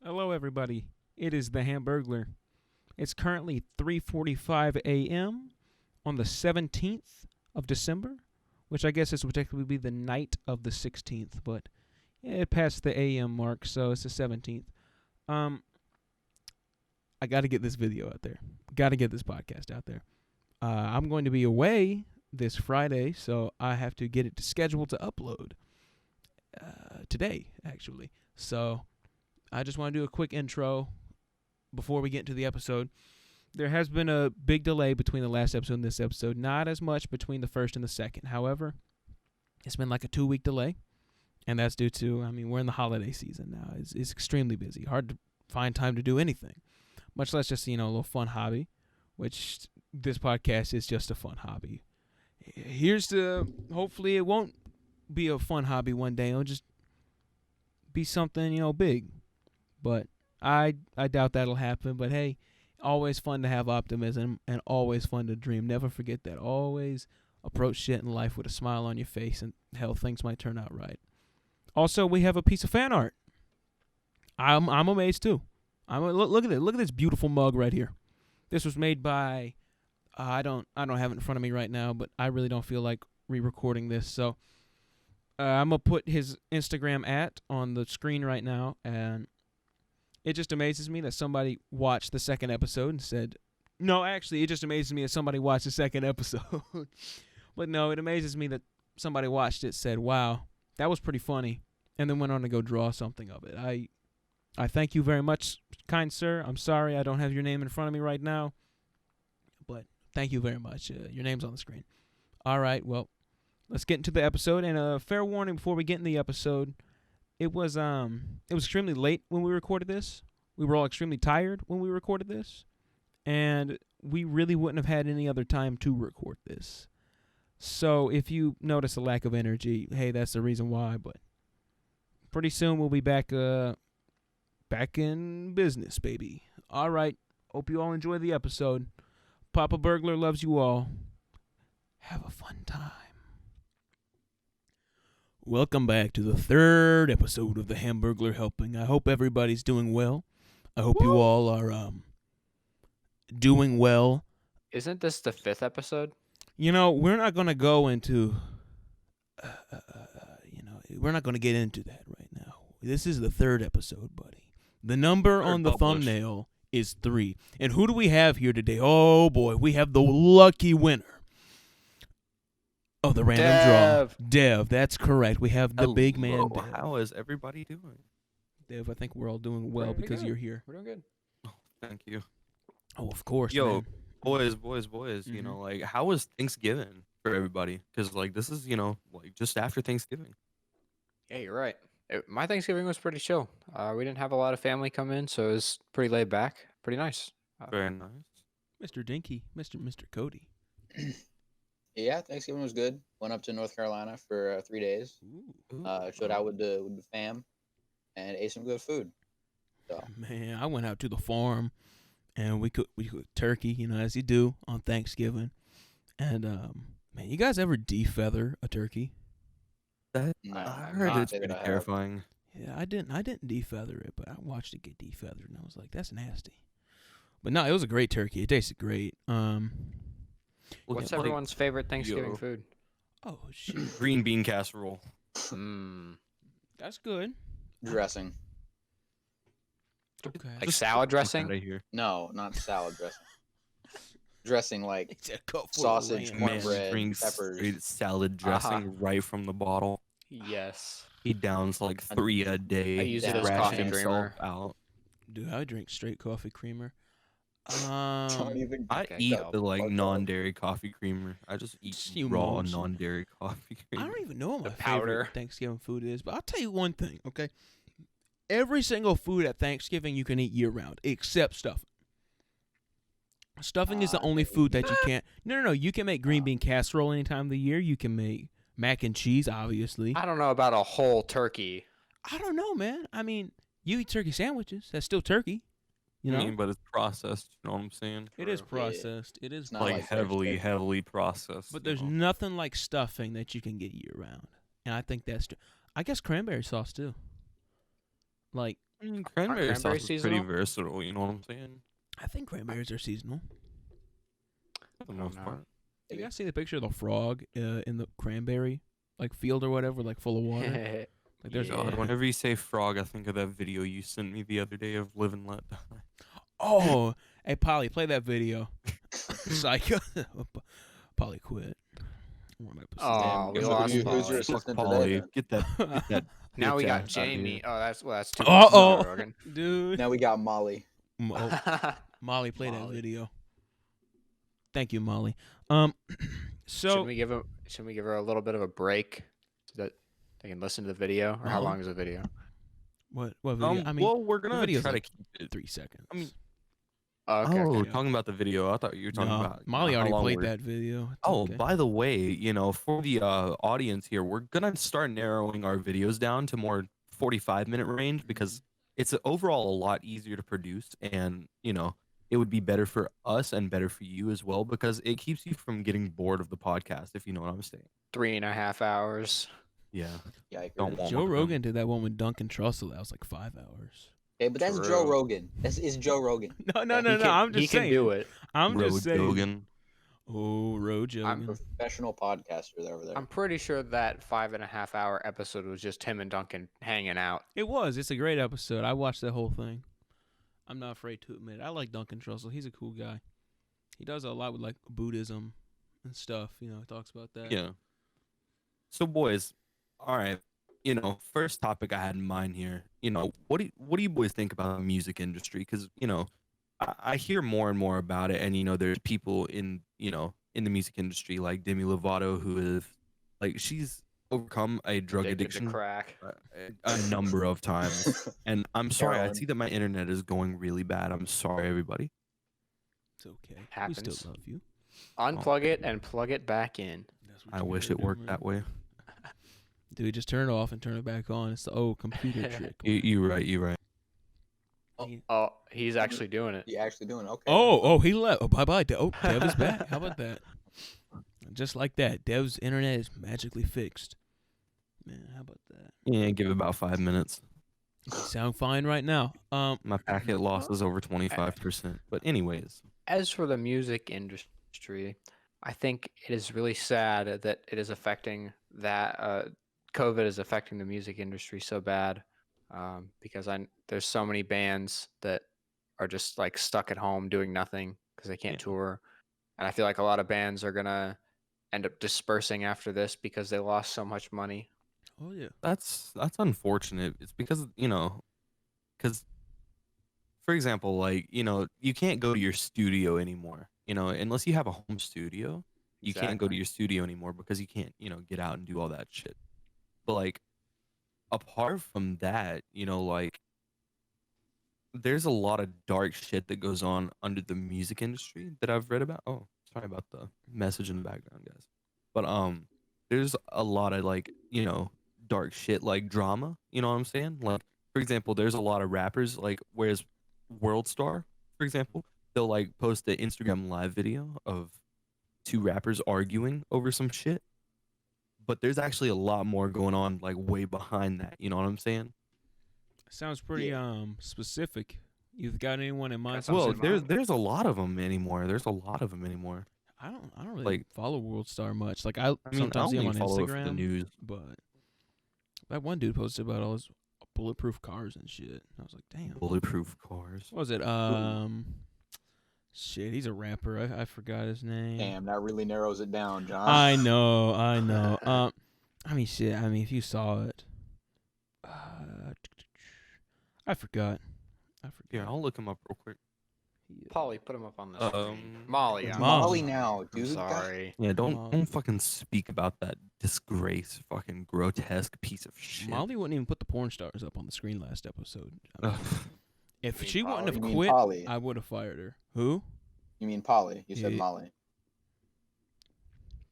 Hello, everybody. It is the Hamburgler. It's currently 3:45 a.m. on the 17th of December, which I guess this would technically be the night of the 16th, but it passed the a.m. mark, so it's the 17th. I got to get this video out there. Got to get this podcast out there. I'm going to be away this Friday, so I have to get it scheduled to upload today, actually. So I just want to do a quick intro before we get into the episode. There has been a big delay between the last episode and this episode. Not as much between the first and the second. However, it's been like a 2-week delay. And that's due to, we're in the holiday season now. It's extremely busy. Hard to find time to do anything. Much less just, a little fun hobby. Which this podcast is just a fun hobby. Here's to, hopefully it won't be a fun hobby one day. It'll just be something, big. But I doubt that'll happen. But hey, always fun to have optimism and always fun to dream. Never forget that. Always approach shit in life with a smile on your face, and hell, things might turn out right. Also, we have a piece of fan art. I'm amazed too. Look at it. Look at this beautiful mug right here. This was made by I don't have it in front of me right now, but I really don't feel like re-recording this. So I'm gonna put his Instagram on the screen right now, and it just amazes me that somebody watched the second episode and said, no, actually, it just amazes me that somebody watched the second episode. But no, it amazes me that somebody watched it, said, wow, that was pretty funny, and then went on to go draw something of it. I thank you very much, kind sir. I'm sorry I don't have your name in front of me right now, but thank you very much. Your name's on the screen. All right, well, let's get into the episode. And a fair warning before we get in the episode, it was extremely late when we recorded this. We were all extremely tired when we recorded this, and we really wouldn't have had any other time to record this. So if you notice a lack of energy, hey, that's the reason why. But pretty soon we'll be back in business, baby. All right. Hope you all enjoy the episode. Papa Burglar loves you all. Have a fun time. Welcome back to the third episode of the Hamburgler Helping. I hope everybody's doing well. I hope you all are doing well. Isn't this the 5th episode? We're not going to go into, we're not going to get into that right now. This is the third episode, buddy. The number on the thumbnail is 3. And who do we have here today? Oh, boy, we have the lucky winner of the random draw. Dev, that's correct. We have the big man, Dev. How is everybody doing? Dev, I think we're all doing well because you're here. We're doing good. Oh, thank you. Oh, of course, Yo, man. boys, mm-hmm. How was Thanksgiving for everybody? Because, this is, just after Thanksgiving. Yeah, you're right. My Thanksgiving was pretty chill. We didn't have a lot of family come in, so it was pretty laid back. Pretty nice. Very nice. Mr. Dinky, Mr. Cody. Yeah, Thanksgiving was good. Went up to North Carolina for 3 days. Showed out with the fam, and ate some good food. So. Man, I went out to the farm, and we cooked turkey, as you do on Thanksgiving. And man, you guys ever defeather a turkey? I heard it's pretty terrifying. Yeah, I didn't defeather it, but I watched it get defeathered, and I was like, that's nasty. But no, it was a great turkey. It tasted great. What's everyone's favorite Thanksgiving food? Oh, shit. Green bean casserole. That's good. Dressing. Okay. Like salad dressing? Out of here. No, not salad dressing. Dressing like sausage, cornbread, peppers. Salad dressing right from the bottle. Yes. He downs like 3 a day. I use it as coffee creamer. Out. Dude, I drink straight coffee creamer. I eat the non-dairy coffee creamer. I just eat raw non-dairy coffee creamer. I don't even know what my favorite Thanksgiving food is, but I'll tell you one thing, okay? Every single food at Thanksgiving you can eat year-round, except stuffing. Stuffing is the only food that you can't. No. You can make green bean casserole any time of the year. You can make mac and cheese, obviously. I don't know about a whole turkey. I don't know, man. You eat turkey sandwiches. That's still turkey. But it's processed. You know what I'm saying? It is processed. It is not like heavily processed. But there's nothing like stuffing that you can get year-round. And I think that's true. I guess cranberry sauce, too. Like, I mean, cranberry sauce cranberry is pretty seasonal? versatile. You know what I'm saying? I think cranberries are seasonal. For the I don't most know. part. You guys see the picture of the frog in the cranberry like field or whatever, like full of water? Like there's God, Yeah. whenever you say frog, I think of that video you sent me the other day of Live and Let Die. Oh, hey Polly, play that video. Psycho. Polly quit. One episode. Oh, we so lost who's your Polly. assistant Polly, today? Then? get that. Now we bitch got ass outta here. Jamie. Oh, that's too Uh much. oh, Joe Rogan. dude. Now we got Molly. Molly, play that Molly. video. Thank you, Molly. So Shouldn't we give her a little bit of a break so that they can listen to the video? Or how Uh-huh. long is the video? what video? I mean, well, we're gonna video's try like to keep it. 3 seconds. I mean, Oh, okay. oh, okay. talking about the video. I thought you were talking No, about Molly how already long played we're- that video. It's Oh, okay. by the way, for the audience here, we're gonna start narrowing our videos down to more 45-minute range because it's overall a lot easier to produce, and it would be better for us and better for you as well because it keeps you from getting bored of the podcast, if you know what I'm saying. 3.5 hours. Yeah. Yikers. Don't want Joe one of them. Rogan did that one with Duncan Trussell. That was like 5 hours. Hey, but that's True. Joe Rogan. It's Joe Rogan. No, no, no. I'm just he saying. can do it. I'm just Road saying. Rogan. Oh, Road I'm Jogan. Professional podcasters over there. I'm pretty sure that 5.5 hour episode was just him and Duncan hanging out. It was. It's a great episode. I watched that whole thing. I'm not afraid to admit it. I like Duncan Trussell. He's a cool guy. He does a lot with like Buddhism and stuff. He talks about that. Yeah. So, boys, all right. First topic I had in mind here. What do you boys think about the music industry? Because I hear more and more about it, and there's people in in the music industry like Demi Lovato who have she's overcome a drug Addicted to addiction crack. a number of times. And I'm sorry, I Heroin. see that my internet is going really bad. I'm sorry, everybody. It's okay. We Happens. still love you. Unplug it and plug it back in. That's what I you wish gotta it do, worked man. that way. Dude, just turn it off and turn it back on. It's the old computer trick. You're right. You're right. Oh, he's actually doing it. You actually doing it? Okay. Oh, he left. Oh, bye-bye. Oh, Dev is back. How about that? Just like that. Dev's internet is magically fixed. Man, how about that? Yeah, give it about 5 minutes. You sound fine right now. My packet loss is over 25%. But anyways, As for the music industry, I think it is really sad that it is affecting that COVID is affecting the music industry so bad because there's so many bands that are just like stuck at home doing nothing because they can't tour, and I feel like a lot of bands are gonna end up dispersing after this because they lost so much money. Oh yeah. that's unfortunate. It's because because for example, you can't go to your studio anymore. Unless you have a home studio, you can't go to Exactly. your studio anymore because you can't get out and do all that shit. But apart from that, there's a lot of dark shit that goes on under the music industry that I've read about. Oh, sorry about the message in the background, guys. But there's a lot of dark shit like drama. You know what I'm saying? Like, for example, there's a lot of rappers whereas World Star, for example, they'll post an Instagram live video of 2 rappers arguing over some shit. But there's actually a lot more going on way behind that. You know what I'm saying? Sounds pretty specific. You've got anyone in mind? Got Well, something in mind? there's a lot of them anymore. There's a lot of them anymore. I don't really follow World Star much. Like I I mean, sometimes I see him only on follow it for the Instagram, news. but that one dude posted about all his bulletproof cars and shit. I was like, damn. Bulletproof cars. What was it? Shit, he's a rapper. I forgot his name. Damn, that really narrows it down, John. I know. I mean, shit. I mean, if you saw it, I forgot. Yeah, I'll look him up real quick. Polly, put him up on the screen. Um, Molly, It's I'm Molly Mom. now, I'm dude. God. sorry. Yeah, don't fucking speak about that disgrace, fucking grotesque piece of shit. Molly wouldn't even put the porn stars up on the screen last episode. I mean, Ugh. if You mean she wouldn't Polly? have You mean quit, Polly? I would have fired her. Who? You mean Polly? You said Yeah. Molly.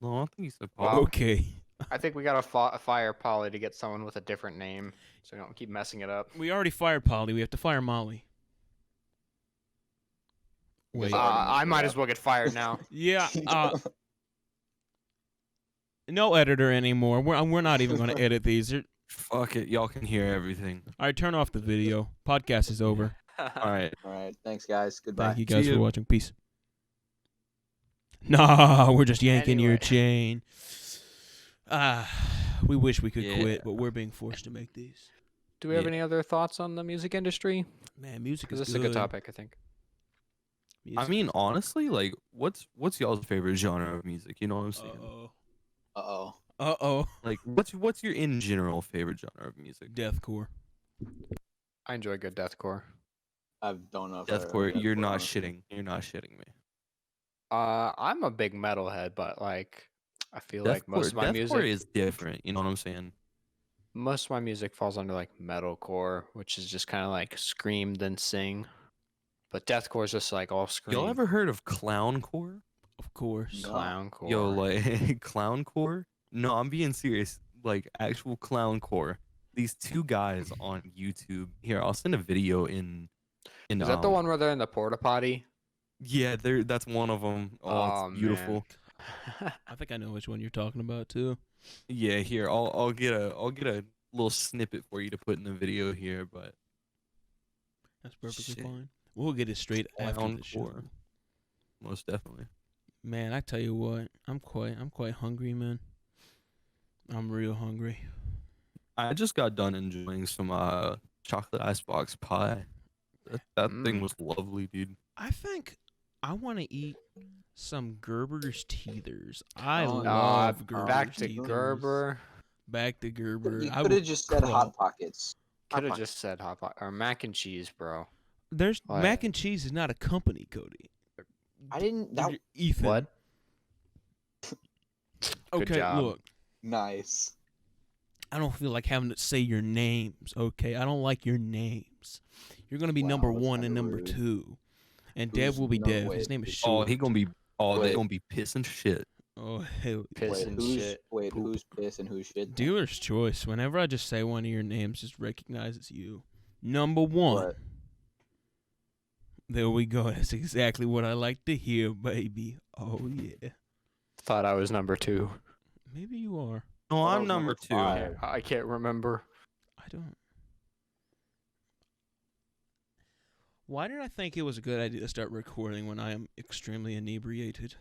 No, I think he said Wow. Paul. Okay. I think we gotta fire Polly to get someone with a different name, so we don't keep messing it up. We already fired Polly. We have to fire Molly. Wait. Yes, I- I might as well get fired now. Yeah. No editor anymore. We're not even going to edit these. Fuck it, y'all can hear everything. All right, turn off the video. Podcast is over. All right. All right. Thanks, guys. Goodbye. Thank you guys See for ya. watching. Peace. Nah, we're just yanking your Anyway. chain. We wish we could Yeah. quit, but we're being forced to make these. Do we have Yeah. any other thoughts on the music industry? Man, music is Because this is good. a good topic, I think. I mean, honestly, like, what's y'all's favorite genre of music? You know what I'm saying? Uh-oh. Uh-oh. Uh-oh. Like, what's your in general favorite genre of music? Deathcore. I enjoy good deathcore. I don't know if I Deathcore. heard You're deathcore, not honestly. shitting. You're not shitting me. I'm a big metalhead, but like, I feel like most of my Deathcore music, is different. You know what I'm saying? most of my music falls under like metalcore, which is just kind of like scream then sing. But deathcore is just like all scream. Y'all ever heard of clowncore? Of course. No. Clowncore? Yo, like clowncore? No, I'm being serious. Like actual clowncore. These two guys on YouTube. Here, I'll send a video in. Is that the one where they're in the porta potty? Yeah, that's one of them. Oh, it's beautiful. I think I know which one you're talking about too. Yeah, here I'll get a little snippet for you to put in the video here, but That's perfectly Shit. fine. We'll get it straight after the show. Clowncore. Most definitely. Man, I tell you what, I'm quite hungry, man. I'm real hungry. I just got done enjoying some chocolate icebox pie. That thing was lovely, dude. I think I want to eat some Gerber's Teethers. I Oh, love Gerber's back to Teethers. Gerber. Back to Gerber. You I could will have just said crawl. Hot Pockets. Could have just said hot pot or mac and cheese, bro. There's Like- mac and cheese is not a company, Cody. I didn't. That Ethan. What? Good Okay, job. look. nice. I don't feel like having to say your names, okay? I don't like your names. You're going to be Wow, number that's 1 and kinda number rude. 2. And Who's Dev will be no Dev. way? His name is Oh, Short. they gonna be Wait. pissing shit. Oh, hell. Piss Wait, and who's shit. wait, Poop. who's piss and who's shit? then? Dealer's choice. Whenever I just say one of your names, just recognize it's you. Number 1. What? There we go. That's exactly what I like to hear, baby. Oh, yeah. Thought I was number 2. Maybe you are. No, Oh, I'm number number 2. five. I can't remember. I don't. Why did I think it was a good idea to start recording when I am extremely inebriated?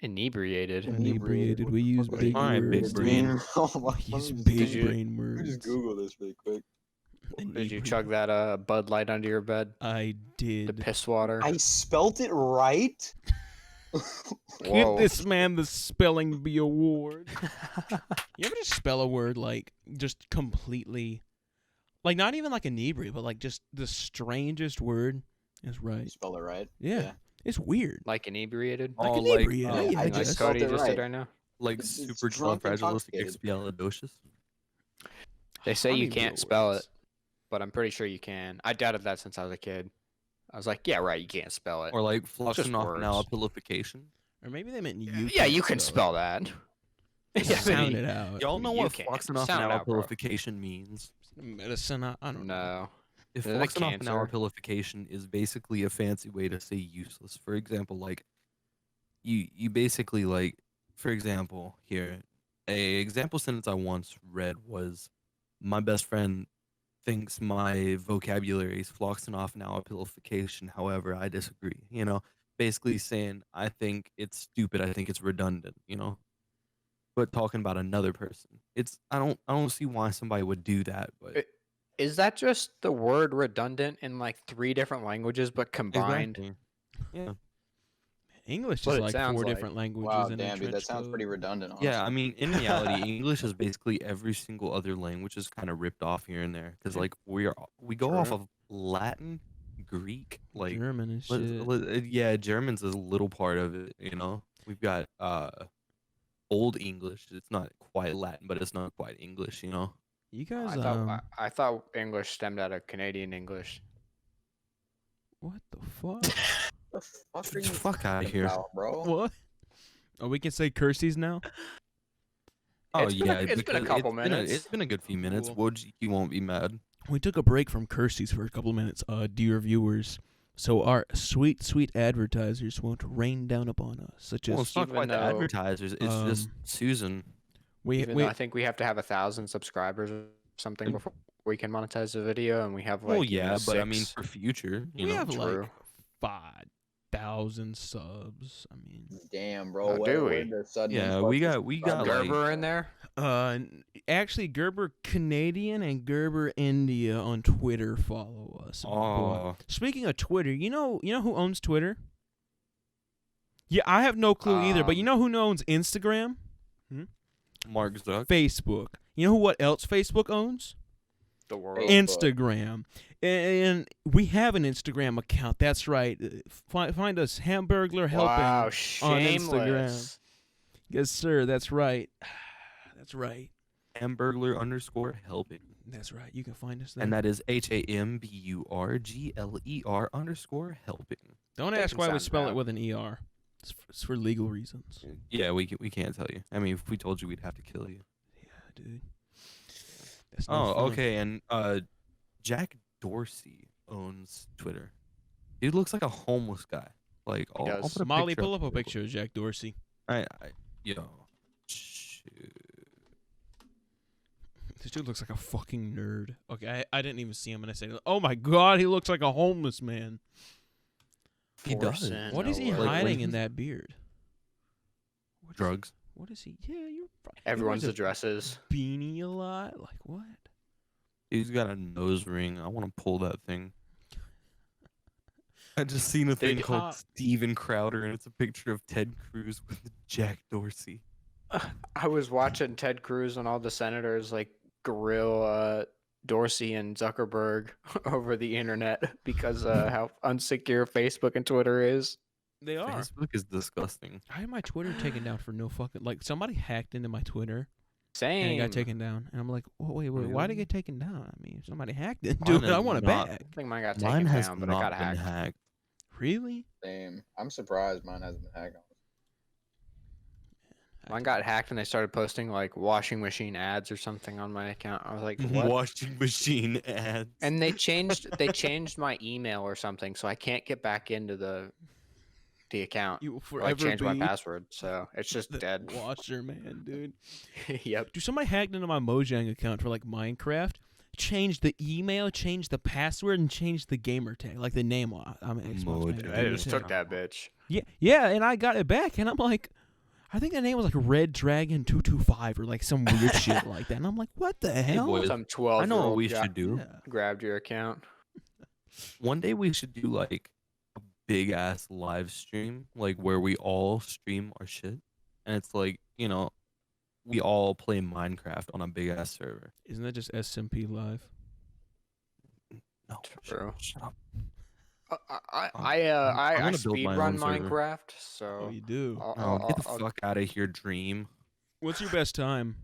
Inebriated. Inebriated. We use What big All right, big words. brain. Oh my! We Let use me big you- brain let me words. just Google this really quick. Did you Inebriated. chug that Bud Light under your bed? I The did. piss water? I spelt it right. Give this man the spelling bee award. You ever just spell a word like just completely, like not even like inebriated, but like just the strangest word is right. Spell it right. Yeah, it's weird. Like inebriated? Like Oh, inebriated. like, yeah, I I Like just guess. spelled Cody it just did right. right now? Like It's super drunk and fragilistic intoxicated. expialidocious. They say I you need can't real spell words. it, but I'm pretty sure you can. I doubted that since I was a kid. I was like, yeah, right, you can't spell it. Or like Just words. floxanophenalapilification. Or maybe they meant you. Yeah, you can it. spell that. Just Yeah, sound but it out. Y'all know You what can't. Sound it out, bro. floxanophenalapilification means? Medicine. I don't know. No. If Is it cancer? floxanophenalapilification is basically a fancy way to say useless. For example, like you basically like, for example, here, a example sentence I once read was, my best friend thinks my vocabulary is floxanophenalapilification. However, I disagree. You know, basically saying I think it's stupid. I think it's redundant. You know, but talking about another person, it's I don't see why somebody would do that. But Is that just the word redundant in like 3 different languages but combined? exactly. Yeah. English What is it like sounds 4 like. different languages. Wow, in a damn, dude, that trench sounds coat. pretty redundant. Honestly. Yeah, I mean, in reality, English is basically every single other language is kind of ripped off here and there because, like, we go off True. of Latin, Greek, like, German and shit. yeah, German's a little part of it. You know, we've got Old English. It's not quite Latin, but it's not quite English. You know, You guys, I thought English stemmed out of Canadian English. what the fuck? the fuck are you Fuck outta talking here. about, bro? What? Oh, we can say cursies now? oh It's been yeah, a- it's been a because couple it's been a- minutes. it's been a good few minutes. Cool. Would you won't be mad? We took a break from cursies for a couple of minutes, dear viewers, so our sweet, sweet advertisers won't rain down upon us, such as Well, it's not even quite the though, advertisers. It's just um, Susan. Even though I think we have to have 1,000 subscribers or something before we can monetize a video, and we have like Well, yeah, but I mean, 6. for future, we have True. like 5,000 subs. I mean, Damn, bro. Oh, do where we? the sudden Yeah, influx we of got like Gerber in there. actually, Gerber Canadian and Gerber India on Twitter follow us. Oh, Speaking of Twitter, you know who owns Twitter? Yeah, I have no clue either. But you know who owns Instagram? Mark Zuck. Facebook. You know what else Facebook owns? The world. Instagram. And we have an Instagram account. That's right. Find us, Hamburgler Helping, Wow, on shameless. Instagram. Yes, sir. That's right. That's right. Hamburgler_helping. That's right. You can find us there. And that is HAMBURGLER_helping. Don't ask why we sound spell it bad. with an ER. It's for legal reasons. Yeah, we can't tell you. I mean, if we told you, we'd have to kill you. Yeah, dude. That's no Oh, fun. okay. And Jack Dorsey owns Twitter. Dude looks like a homeless guy. Like, He I'll does. put a Molly, picture pull up a real picture of Jack Dorsey. quick. Yo, shoot. This dude looks like a fucking nerd. Okay, I didn't even see him, and I said, "Oh my god, he looks like a homeless man." He does. What is he Like, when hiding in he's- that beard? What is- Drugs. What is he? Yeah, you're. Everyone's he wears a addresses. beanie a lot. Like what? He's got a nose ring. I want to pull that thing. I just seen a thing Dude, called Steven Crowder, and it's a picture of Ted Cruz with Jack Dorsey. I was watching Ted Cruz and all the senators like grill Dorsey and Zuckerberg over the internet because how unsecure Facebook and Twitter is. They are. Facebook is disgusting. I had my Twitter taken down for no fucking like somebody hacked into my Twitter Same. and it got taken down, and I'm like, wait, why did it Really? get taken down? I mean, somebody hacked into Mine it. I has want it not. back. I think mine got Mine taken has down, but it not got been hacked. hacked. Really? Same. I'm surprised mine hasn't been hacked. Mine got hacked and they started posting like washing machine ads or something on my account. I was like, what? Washing machine ads. And they changed my email or something, so I can't get back into the account. You will Or, like forever change my be password, so it's just the dead. washer man, dude. Yep. Dude, somebody hacked into my Mojang account for like Minecraft, changed the email, changed the password, and changed the gamer tag, like the name. I'm Xbox Mojang. man, They gamer just tag. took that bitch. Yeah, and I got it back, and I'm like, I think the name was like Red Dragon 225 or like some weird shit like that, and I'm like, what the hell? boys, Some 12. I know what we should do. Yeah. Grabbed your account. One day we should do like a big ass live stream, like where we all stream our shit, and it's like, you know, we all play Minecraft on a big ass server. Isn't that just SMP Live? No, True. shut up. I I'm gonna build speed my run own server. Minecraft, Oh, so you do. Get the fuck out of here, Dream. What's your best time?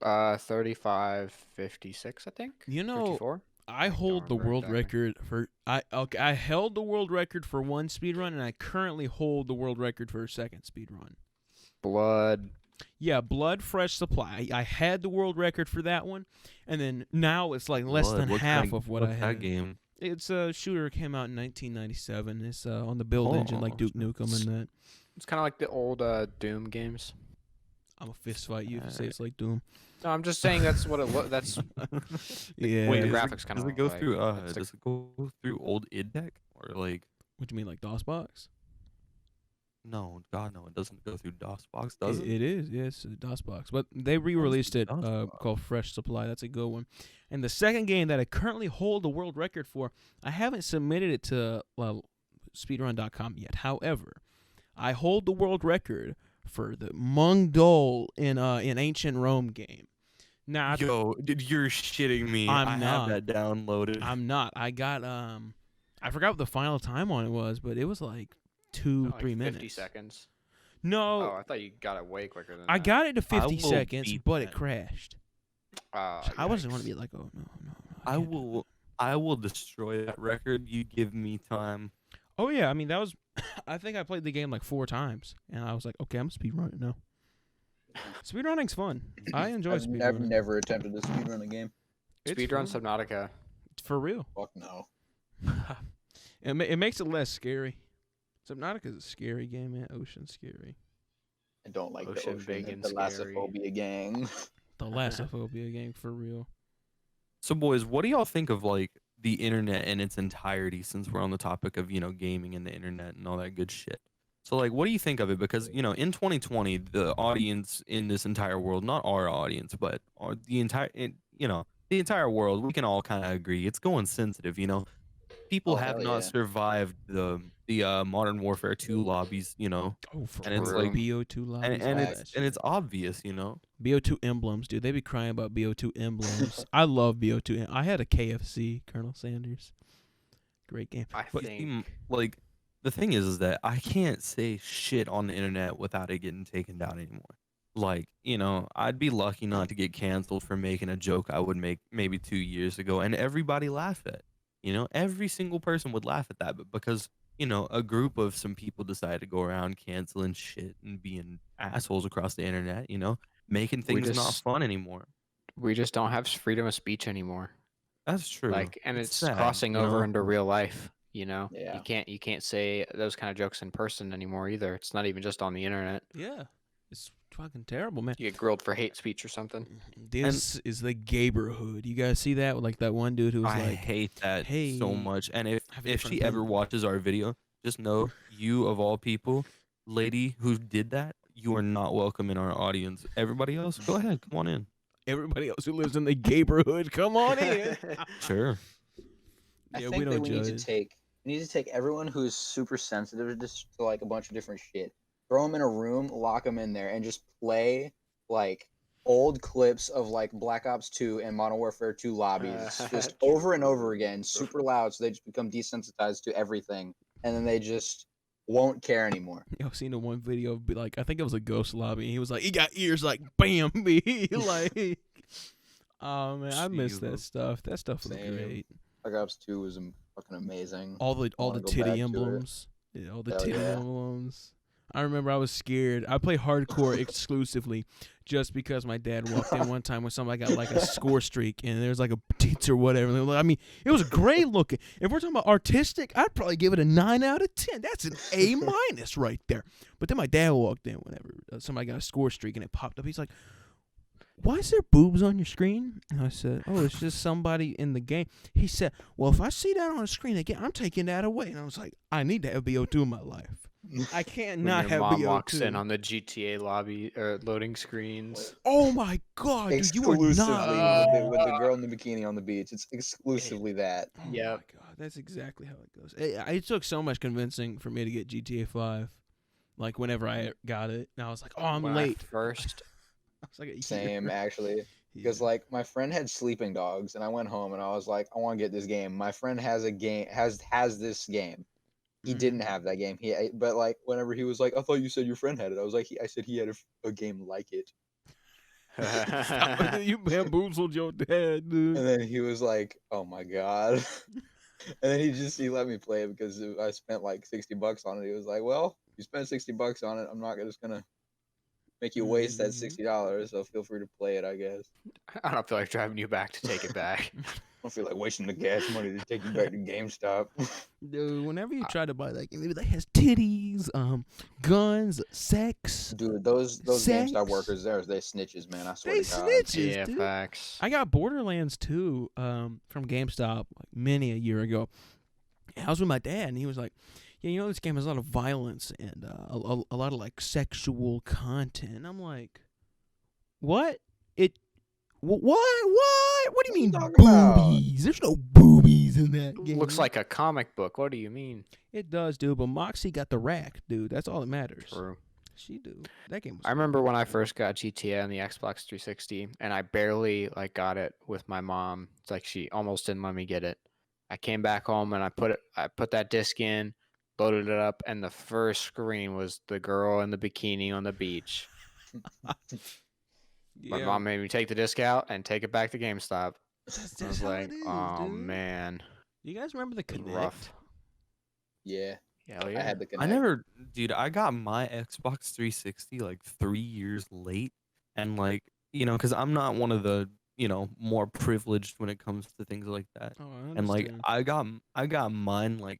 35:56, I think. You know, 54. I hold the remember world exactly. record for I held the world record for one speed run, and I currently hold the world record for a second speed run. Blood. Yeah, Blood Fresh Supply. I had the world record for that one, and then now it's like less Blood, than what half kind of what I what's had. that game? It's a shooter. Came out in 1997. It's on the build engine like Duke Nukem and that. It's kind of like the old Doom games. I'm a fist fight you if you say it's like Doom. No, I'm just saying that's what it looks. That's Yeah. Wait, the the does graphics kind does of it go like, through it's does it go through old id deck or like What do you mean, like DOSBox? no, God no, it doesn't go through DOSBox, does it? It is, yes, DOSBox. But they re-released it DOSBox. called Fresh Supply. That's a good one. And the second game that I currently hold the world record for, I haven't submitted it to speedrun.com yet. However, I hold the world record for the Mung Dol in Ancient Rome game. Now, Yo, dude, you're shitting me. I'm I not. have that downloaded. I'm not. I got I forgot what the final time on it was, but it was like 2-3 like minutes. 50 seconds. No, Oh, I thought you got it way quicker than I that. got it to 50 will seconds, beat but it that. crashed. Oh, I wasn't yikes. going to be like, oh no. I can't do will I will destroy that record. You give me time. Oh yeah, I mean that was. I think I played the game like 4 times, and I was like, okay, I'm speedrunning now. Speedrunning's fun. I enjoy I've speedrunning. never attempted to speedrun a game. It's Speedrun fun. Subnautica. For real. Fuck no. It makes it less scary. Subnautica is a scary game, man. Ocean's scary. I don't like Ocean the big ocean. and The scary. Thalassophobia gang. The Lassophobia gang for real. So, boys, what do y'all think of like the internet in its entirety? Since we're on the topic of gaming and the internet and all that good shit. So, like, what do you think of it? Because in 2020, the audience in this entire world, not our audience, but the entire world, we can all kind of agree it's going sensitive. People Oh, have hell not yeah. survived the Modern Warfare 2 lobbies. Oh, for And it's real. like, BO2 lobbies, and all it's that and it's shit. obvious. BO2 emblems, dude. They be crying about BO2 emblems. I love BO2. I had a KFC, Colonel Sanders. Great game. I But think Like, the thing is that I can't say shit on the internet without it getting taken down anymore. Like, I'd be lucky not to get canceled for making a joke I would make maybe 2 years ago, and everybody laugh at. Every single person would laugh at that, but because a group of some people decided to go around canceling shit and being assholes across the internet, making we things not just fun anymore. we just don't have freedom of speech anymore. That's true. Like, and It's it's sad, crossing over into real life. Yeah. You can't say those kind of jokes in person anymore either. It's not even just on the internet. yeah, it's fucking terrible, man. You get grilled for hate speech or something. This is the gayborhood. You guys see that? Like that one dude who was I like, hate that "Hey, so much. And I have a if different she ever opinion." watches our video, just know you of all people, lady who did that, you are not welcome in our audience. Everybody else, go ahead, come on in. Everybody else who lives in the gayborhood, come on in. Sure. I Yeah, think we that don't we need to judge. take everyone who's super sensitive to like a bunch of different shit, throw them in a room, lock them in there, and just play like old clips of like Black Ops 2 and Modern Warfare 2 lobbies just over and over again, super loud, so they just become desensitized to everything, and then they just won't care anymore. I've seen the one video of like I think it was a ghost lobby. And he was like, he got ears like bam, me like. Oh man, I miss that Jesus. stuff. That stuff was Same. great. Black Ops 2 was fucking amazing. All the wanna go back titty to it. emblems. Yeah, all the Hell titty yeah. emblems. I remember I was scared. I play hardcore exclusively just because my dad walked in one time when somebody got like a score streak and there was like a tits or whatever. I mean, it was great looking. If we're talking about artistic, I'd probably give it a 9 out of 10. That's an A- right there. But then my dad walked in whenever somebody got a score streak and it popped up. He's like, "Why is there boobs on your screen?" And I said, "Oh, it's just somebody in the game." He said, "Well, if I see that on the screen again, I'm taking that away." And I was like, "I need to have BO2 in my life. I can't When not your have mom BO2. walks in on the GTA lobby or loading screens. Oh my God, dude, you are Exclusively not. with the girl in the bikini on the beach. It's exclusively that. Oh Yep. my God, that's exactly how it goes. It took so much convincing for me to get GTA 5. Like whenever I got it, and I was like, "Oh, I'm When I late." first, I was like, a Same year. actually. Because Yeah. like my friend had sleeping dogs and I went home and I was like, I want to get this game. My friend has a game has this game. He didn't have that game. But like whenever he was like, I thought you said your friend had it. I was like, I said he had a game like it. You bamboozled your dad, dude. And then he was like, oh my God. And then he let me play it because I spent like $60 on it. He was like, well, you spent $60 on it. I'm not just gonna make you waste that Mhm. $60. So feel free to play it, I guess. I don't feel like driving you back to take it back. I don't feel like wasting the gas money to take you back to GameStop. Dude, whenever you try to buy that game, maybe that has titties, guns, sex. Dude, those Sex? GameStop workers, they snitches, man. I swear They to God. snitches, Yeah, dude. facts. I got Borderlands 2 from GameStop like many a year ago. And I was with my dad, and he was like, "Yeah, this game has a lot of violence and a lot of like sexual content." And I'm like, "What? What? What do you mean What you talking about? boobies? There's no boobies in that game." Looks like a comic book. What do you mean? It does, dude. But Moxie got the rack, dude. That's all that matters. True. She do. That game was. I remember when I first got GTA on the Xbox 360, and I barely like got it with my mom. It's like she almost didn't let me get it. I came back home and I put that disc in, loaded it up, and the first screen was the girl in the bikini on the beach. My Yeah. mom made me take the disc out and take it back to GameStop. That's I was how like, it is, oh dude. man, You guys remember the it was Connect? rough. Yeah, Hell I yeah. had the I Connect. dude, I got my Xbox 360 like 3 years late. And like, because I'm not one of the, more privileged when it comes to things like that. Oh, I And like, understand. I got mine like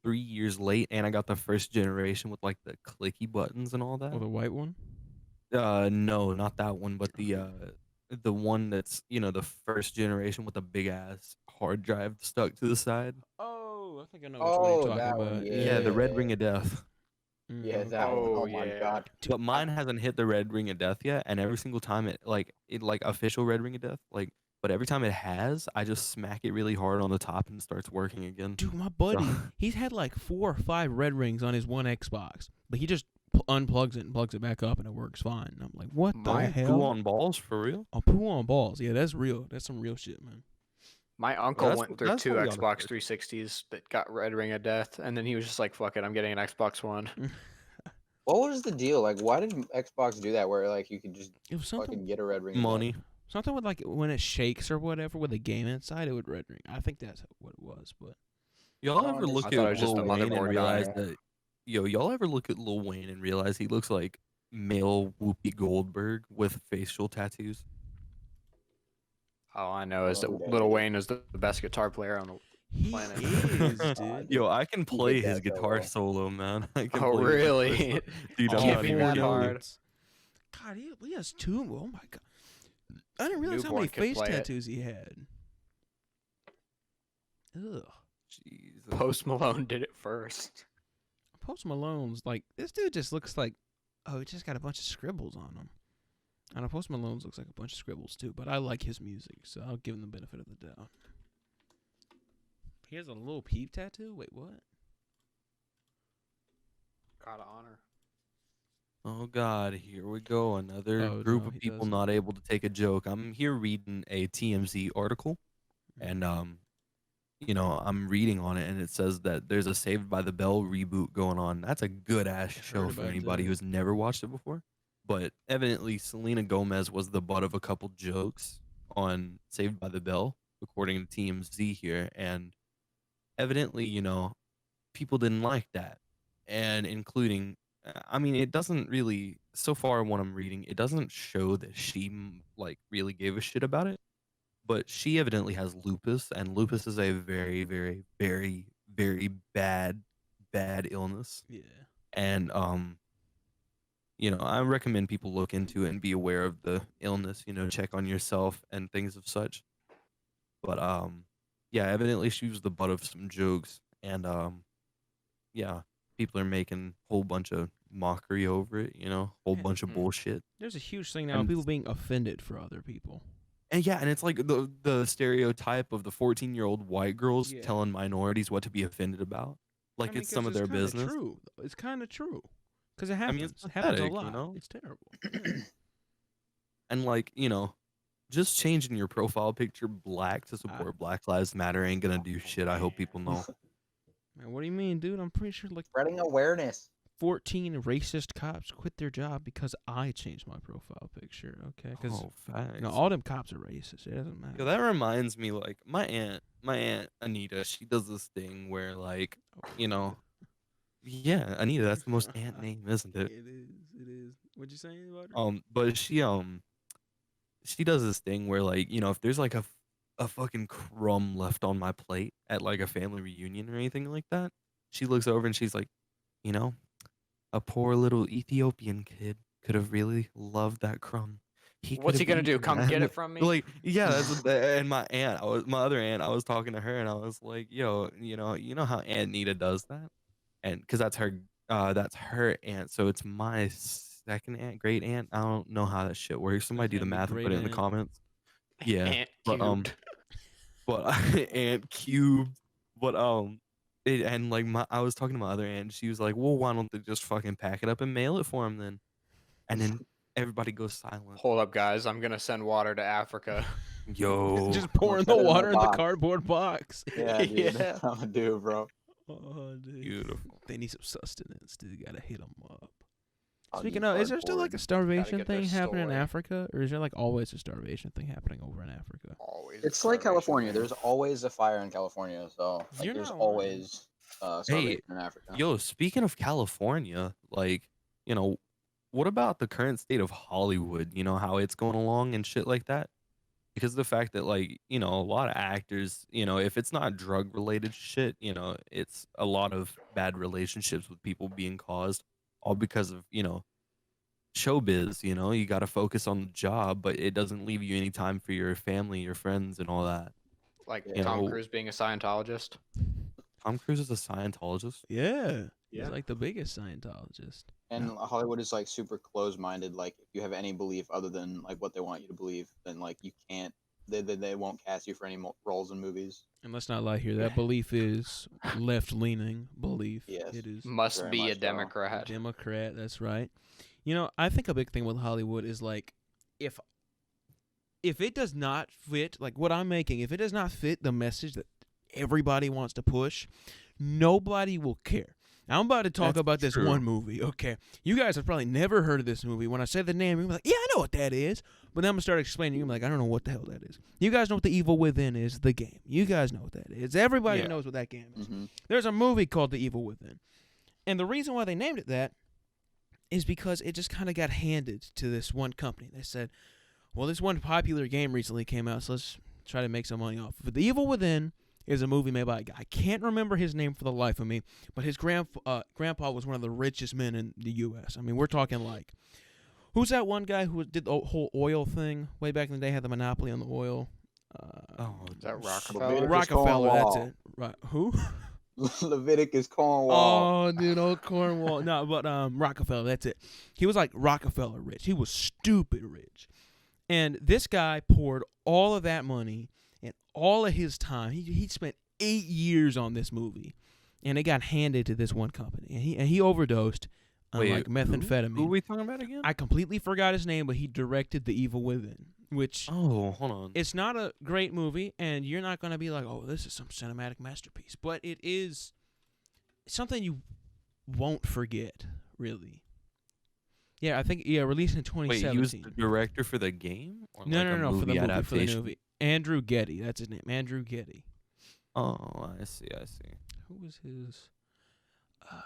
3 years late, and I got the first generation with like the clicky buttons and all Oh, that. the white one. No, not that one, but the one that's the first generation with a big ass hard drive stuck to the side. Oh, I think I know which one you're Oh, talking that one, about. Yeah, the red yeah. ring of death. Yeah, Mhm. that one. Oh, Oh my yeah. god. Dude, But mine hasn't hit the red ring of death yet, and every single time it like official red ring of death, but every time it has, I just smack it really hard on the top and it starts working again. Dude, my So buddy, he's had like 4 or 5 red rings on his one Xbox, but he just unplugs it and plugs it back up, and it works fine. And I'm like, what the My- don't hell? poo on balls for real? Oh, poo on balls. Yeah, that's real. That's some real shit, man. My uncle that's- went through that's 2 what we oughta Xbox start. 360s that got red ring of death, and then he was just like, "Fuck it, I'm getting an Xbox One." What was the deal? Like, why did Xbox do that? Where like you could just It was something. fucking get a red ring? of death? Money. Something with like when it shakes or whatever with a game inside, it would red ring. I think that's what it was, but Y'all Oh, ever I look thought at it was just Lil the Wayne and motherboard realize dying. that y'all ever look at Lil Wayne and realize he looks like male Whoopi Goldberg with facial tattoos? All I know is that Oh, that Lil nigga. Wayne is the best guitar player on the. he Planet. is, God, dude. Yo, I can play did his that guitar solo. solo, man. I can Oh, play his guitar really? solo. Dude, I'm Can't not be even that kidding you. hard. God, he has 2. Oh my god, I didn't realize how Newborn many could face play it. tattoos he had. Ugh. Jesus. Post Malone did it first. Post Malone's like, this dude just looks like, oh, he just got a bunch of scribbles on him. I know Post Malone's looks like a bunch of scribbles too, but I like his music, so I'll give him the benefit of the doubt. He has a little Peep tattoo? Wait, what? God honor. Oh God, here we go. Another Oh, group no, of he people doesn't. not able to take a joke. I'm here reading a TMZ article, and I'm reading on it, and it says that there's a Saved by the Bell reboot going on. That's a good ass Heard show for about anybody that. who's never watched it before. But evidently, Selena Gomez was the butt of a couple jokes on Saved by the Bell, according to TMZ here, and evidently, people didn't like that, and including. I mean, it doesn't really. So far, what I'm reading, it doesn't show that she like really gave a shit about it, but she evidently has lupus, and lupus is a very, very, very, very bad illness. Yeah. And I recommend people look into it and be aware of the illness. Check on yourself and things of such. But yeah, evidently she was the butt of some jokes, and yeah, people are making a whole bunch of mockery over it. Whole Yeah. bunch of bullshit. There's a huge thing now of And people being offended for other people. And yeah, and it's like the stereotype of the 14-year-old white girls Yeah. telling minorities what to be offended about. Like, it's some of their business. True. It's kind of true. Because it I happens. mean, it's It happens a pathetic, lot. It's terrible. And like, just changing your profile picture black to support Black Lives Matter ain't gonna do shit. I hope people know. Man, what do you mean, dude? I'm pretty sure like Spreading awareness. 14 racist cops quit their job because I changed my profile picture. Okay, because Oh, facts. all them cops are racist. It doesn't matter. Yo, that reminds me, like, my aunt Anita, she does this thing where, like, yeah, Anita, that's the most aunt name, isn't it? It is. It is. What you saying about her? But she does this thing where, like, if there's like a fucking crumb left on my plate at like a family reunion or anything like that, she looks over and she's like, a poor little Ethiopian kid could have really loved that crumb. What's he could have gonna do? eaten Come that." get it from me? Like, yeah, and my other aunt, I was talking to her and I was like, yo, you know how Aunt Nita does that, and because that's her aunt, so it's my second aunt, great aunt. I don't know how that shit works. Somebody do the math and put it in the comments. Yeah, Aunt but cubed. but aunt cubed, but and like I was talking to my other aunt, and she was like, well, why don't they just fucking pack it up and mail it for him then? And then everybody goes silent. Hold up, guys. I'm gonna send water to Africa. Yo, Just pouring put the it in a water in the box. cardboard box. Yeah, dude. Yeah. That's what I'm gonna do, bro. Oh, dude. beautiful. They need some sustenance, dude. Gotta hit them up. I'll Speaking use of, is there still like a cardboard. starvation get their thing happening in story. Africa, or is there like always a starvation thing happening over in Africa? Always. It's like starvation California. thing. There's always a fire in California, so like, You're there's not lying. always starvation in Africa. Yo, speaking of California, like, what about the current state of Hollywood? You know how it's going along and shit like that? because of the fact that, like, you know, a lot of actors, you know, if it's not drug related shit, you know, it's a lot of bad relationships with people being caused, all because of, you know, showbiz. You know, you got to focus on the job, but it doesn't leave you any time for your family, your friends, and all that. Like You Tom know, Cruise being a Scientologist. Tom Cruise is a Scientologist. Yeah. He's Yeah. like the biggest Scientologist. And Hollywood is like super closed-minded. Like if you have any belief other than like what they want you to believe, then like you can't. They won't cast you for any roles in movies. And let's not lie here. That belief is left-leaning belief. Yes. It is Must Very be a much so. Democrat. Democrat. That's right. You know, I think a big thing with Hollywood is like if it does not fit, like what I'm making, if it does not fit the message that everybody wants to push, nobody will care. Now, I'm about to talk That's about this true. one movie, okay? You guys have probably never heard of this movie. When I say the name, you're gonna be like, yeah, I know what that is. But then I'm going to start explaining. You're gonna be like, I don't know what the hell that is. You guys know what The Evil Within is, the game. You guys know what that is. Everybody Yeah. knows what that game is. Mm-hmm. There's a movie called The Evil Within. And the reason why they named it that is because it just kind of got handed to this one company. They said, well, this one popular game recently came out, so let's try to make some money off of it. The Evil Within is a movie made by a guy. I can't remember his name for the life of me, but his grandpa was one of the richest men in the U.S. I mean, we're talking like, who's that one guy who did the whole oil thing way back in the day, had the monopoly on the oil? Oh, Is that shit. Rockefeller? Leviticus Rockefeller, that's Cornwall. it. Right. Who? Leviticus Cornwall. Oh, dude, old Cornwall. No, but Rockefeller, that's it. He was like Rockefeller rich. He was stupid rich. And this guy poured all of that money and all of his time. He spent 8 years on this movie, and it got handed to this one company. And he overdosed on Wait, like methamphetamine. Who are we talking about again? I completely forgot his name, but he directed The Evil Within, which Oh, hold on. it's not a great movie, and you're not going to be like, oh, this is some cinematic masterpiece. But it is something you won't forget, really. Yeah, I think, released in Wait, 2017. he was the director for the game? Or No, like no, a no, for the movie, adaptation? movie. Andrew Getty, that's his name. Andrew Getty. Oh, I see. Who was his? I was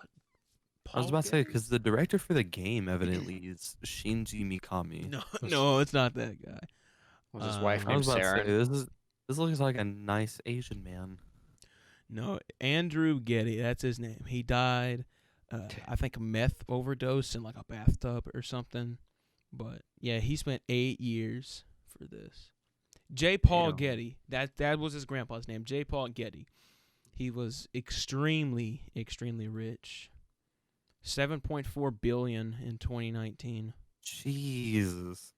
Paul about to say, Getty? because the director for the game evidently is Shinji Mikami. No, it's not that guy. Was his wife I named was about Sarah? to say, this looks like a nice Asian man. No, Andrew Getty, that's his name. He died, I think, meth overdose in like a bathtub or something. But yeah, he spent 8 years for this. J. Paul Damn. Getty, that was his grandpa's name. J. Paul Getty. He was extremely, extremely rich. $7.4 billion in 2019. Jesus.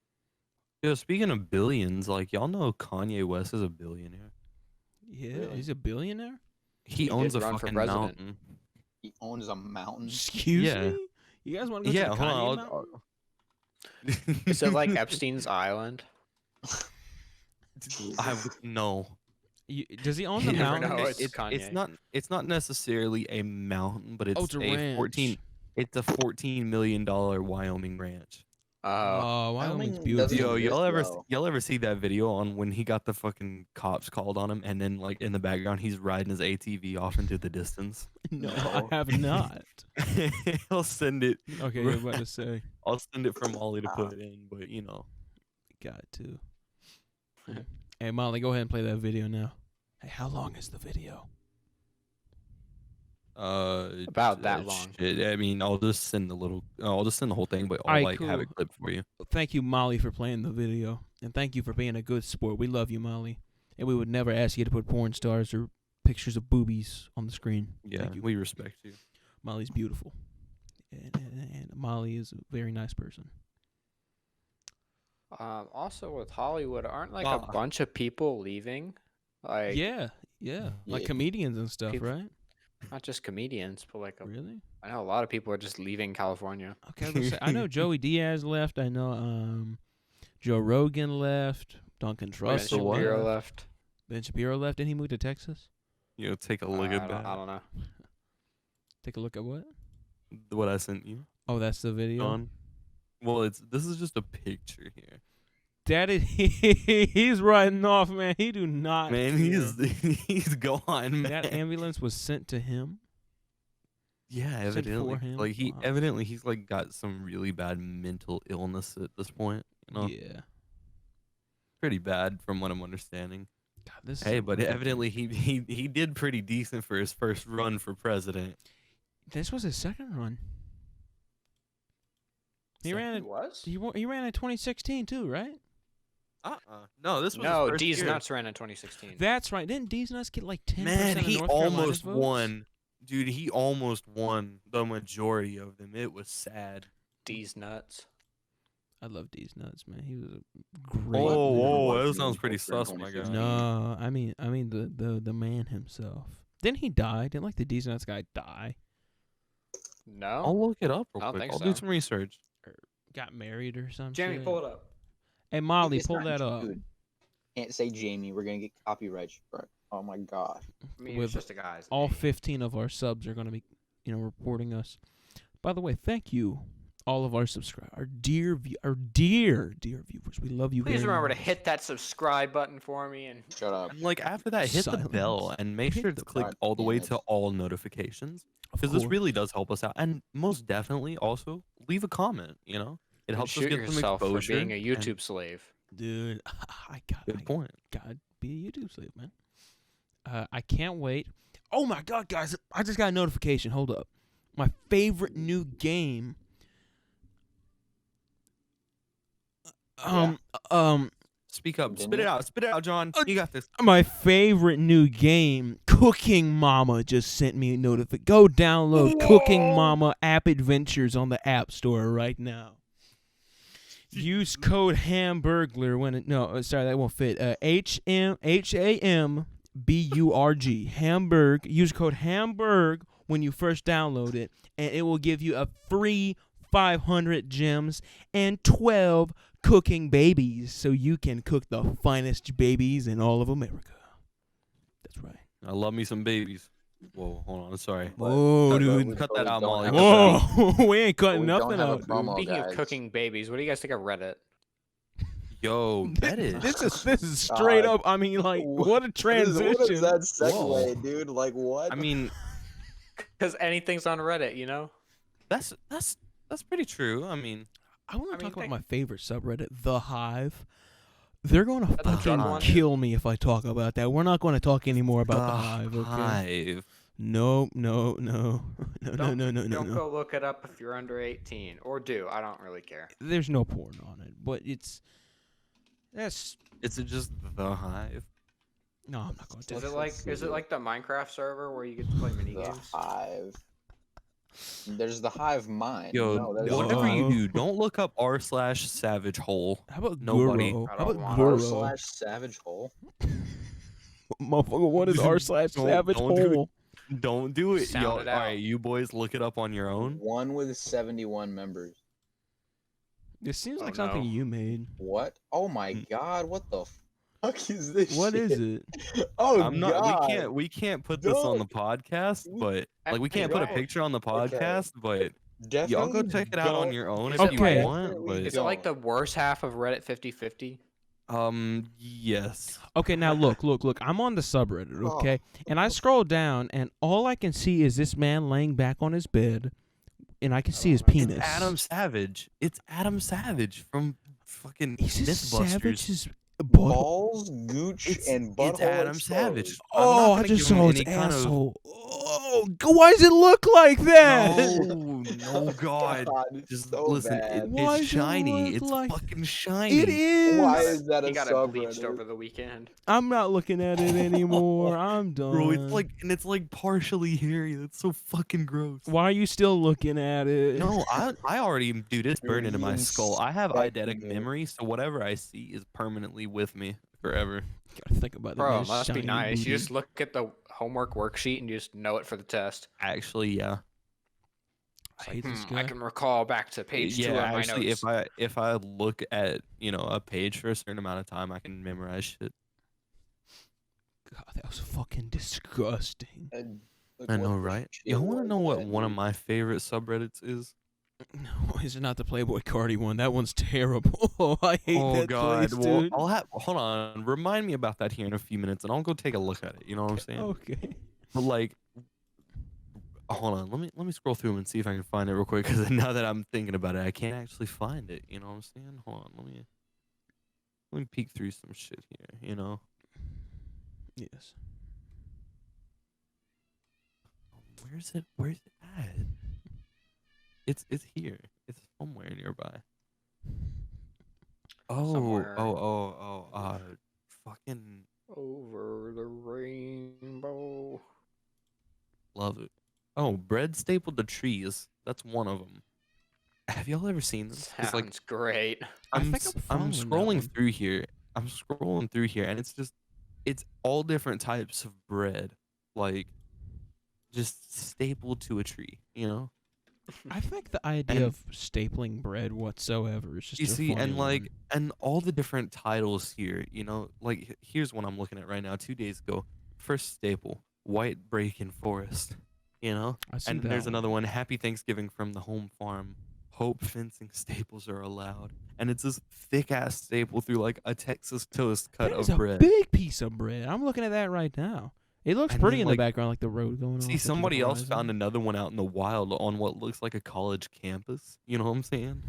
Yo, speaking of billions, like, y'all know Kanye West is a billionaire. Yeah, Really? he's a billionaire. He He owns did a run for fucking president. mountain. He owns a mountain. Excuse Yeah. me. You guys want to go Yeah, to the hold Kanye on. Mountain? Is it like Epstein's Island? No. Does he own You the never mountain? know, It's, it's Kanye. it's not necessarily a mountain, but it's Oh, it's a a ranch. 14 it's a $14 million Wyoming ranch. Oh, Wyoming's Wyoming beautiful. doesn't Yo, exist, y'all though. ever see that video on when he got the fucking cops called on him, and then like in the background he's riding his ATV off into the distance? No, No. I have not. I'll send it. Okay, you're about to say. I'll send it for Molly to put in, but you know. Got to. Hey, Molly, go ahead and play that video now. Hey, how long is the video? About that long. Shit. I mean, I'll just send the whole thing, but I'll Alright, like have it cool. clipped for you. Thank you, Molly, for playing the video. And thank you for being a good sport. We love you, Molly. And we would never ask you to put porn stars or pictures of boobies on the screen. Yeah, Thank you. we respect you. Molly's beautiful. And Molly is a very nice person. Also with Hollywood, aren't like Ah. a bunch of people leaving? Like Yeah. Like Yeah. comedians and stuff, People- right? not just comedians, but like Really? I know a lot of people are just leaving California. Okay, I was gonna say, I know Joey Diaz left. I know Joe Rogan left. Duncan Ben Trussell Shapiro left. left. Ben Shapiro left. Didn't he move to Texas? You know, take a look I at don't, I that. don't know. Take a look at what? What I sent you, Oh, that's the video. John. Well, this is just a picture here. That is, he's riding off, man. He do not. Man, care. he's gone, man. That ambulance was sent to him. Yeah, Sent for evidently. him? Like Wow. evidently he's like got some really bad mental illness at this point. You know, Yeah. pretty bad from what I'm understanding. God, this Hey, is but evidently he did pretty decent for his first run for president. this was his second run. He ran It it. was? He ran in 2016 too, right? No, this was No, his first D's year. Nuts ran in 2016. That's right. Didn't D's Nuts get like 10% Man, of he North Carolina's almost votes? won. Dude, he almost won the majority of them. It was sad. D's Nuts. I love D's Nuts, man. He was a great. Oh, leader. whoa, that sounds pretty sus, my guy. No, I mean the man himself. Didn't he die? Didn't like the D's Nuts guy die? No? I'll look it up real I don't quick. think I'll so. do some research. Got married or something? Jamie, pull it up. Hey Molly, It's pull not that up. Jude. Can't say Jamie. We're gonna get copyright strike. Oh my god. I mean, With it's just a guy's All name. 15 of our subs are gonna be, reporting us. By the way, thank you, all of our subscribers, our dear viewers. We love you. Please very remember much. to hit that subscribe button for me and Shut up. And like after that, hit Silence. the bell and make Hit sure it's the clicked God all the damn way it. to all notifications Of because this course. really does help us out. And most definitely, also leave a comment. It helps us shoot get some yourself for exposure. being a and- YouTube slave. Dude, I Good point. gotta be a YouTube slave, man. I can't wait. Oh my god, guys! I just got a notification. Hold up, my favorite new game. Speak up. Continue. Spit it out. Spit it out, John. You got this. My favorite new game, Cooking Mama, just sent me a notification. Go download Cooking Mama App Adventures on the App Store right now. Use code Hamburgler when it sorry, that won't fit. HAMBURG Hamburg. Use code Hamburg when you first download it, and it will give you a free 500 gems and 12 cooking babies, so you can cook the finest babies in all of America. That's right. I love me some babies. Whoa, hold on. Sorry. Whoa, But dude. we Cut totally that out, don't Molly. have Cut a- that out. Whoa, we ain't cutting We don't nothing have a out. dude. promo. Speaking guys. of cooking babies, what do you guys think of Reddit? Yo, that is. This is straight God. up. I mean, like, What- what a transition. What is that segue, Whoa. dude? Like what? I mean, Because anything's on Reddit, you know? that's pretty true. I mean, I want I to mean, talk about think- my favorite subreddit, The Hive. They're going to That's a good fucking one. kill me if I talk about that. We're not going to talk anymore about The Hive, okay? Hive. No. No. Don't go look it up if you're under 18. Or do. I don't really care. There's no porn on it, but that's Is it just the Hive? no. I'm not going to. Is it like the Minecraft server where you get to play the minigames? Hive. There's the Hive mind. Yo, no, there's whatever you No. do, don't look up r/savage hole. How about Nobody. Guro? I How don't about want r Guro? slash savage hole. Motherfucker, what is r/savage Don't do it. hole? Don't do it. Sound Yo, it all out. right, you boys, look it up on your own. One with 71 members. This seems Oh, like something no. you made. What? Oh my god! What the fuck is this? What shit? is it? Oh I'm not. god! We can't put this on the podcast, but like we can't put a Right. picture on the podcast. But y'all Definitely go check it out on don't- your own Is if it you like- want. But Is it like the worst half of Reddit 50/50? yes. Okay, now look. I'm on the subreddit, Oh. okay? And I scroll down, and all I can see is this man laying back on his bed, and I can see his penis. It's Adam Savage. It's Adam Savage from fucking Is this Mythbusters. Savage's butt? balls, gooch, It's, and butthole. it's Adam exposed. Savage. I'm not Oh, I gonna just give him saw his any kind of- asshole. Oh, why does it look like that? No, God. Just so listen, bad. Why it's does it shiny. look It's like- fucking shiny. It is. Why is that a He got it bleached subreddit? over the weekend. I'm not looking at it anymore. I'm done. Bro, it's like partially hairy. That's so fucking gross. Why are you still looking at it? No, I already, dude, it's burned into my skull. I have Inspecting eidetic it. memory, so whatever I see is permanently with me forever. Gotta think about that. Bro, man's must be shiny nice. booty. You just look at the homework worksheet and you just know it for the test. Actually, yeah. I hate this guy. I can recall back to page 2 Yeah, of my actually, notes. if I look at, a page for a certain amount of time, I can memorize shit. God, that was fucking disgusting. I know, right? Y'all want to know what one of my favorite subreddits is? No, it's not the Playboy Cardi one. That one's terrible. I hate Oh that God! place, Well, dude. hold on. Remind me about that here in a few minutes, and I'll go take a look at it. You know what I'm saying? Okay. But like, hold on. Let me scroll through 'em and see if I can find it real quick. Because now that I'm thinking about it, I can't actually find it. You know what I'm saying? Hold on. Let me peek through some shit here. You know, Yes. where's it? Where's it at? It's here. It's somewhere nearby. Somewhere. Fucking Over the rainbow. love it. Oh, bread stapled to trees. That's one of them. Have y'all ever seen this? It's Sounds like great. I I'm think I'm s- I'm following that scrolling one. through here. I'm scrolling through here, and it's all different types of bread, like just stapled to a tree. You know. I think the idea And of stapling bread whatsoever is just you a see, funny and like, one. and all the different titles here. You know, like here's one I'm looking at right now. 2 days ago, first staple, white break in forest. You know, I see and that there's one. another one, Happy Thanksgiving from the home farm. Hope fencing staples are allowed, and it's this thick ass staple through like a Texas toast cut That is of a bread. big piece of bread. I'm looking at that right now. It looks And pretty then, in the like, background, like the road going see, off into the somebody else found horizon. another one out in the wild on what looks like a college campus. You know what I'm saying?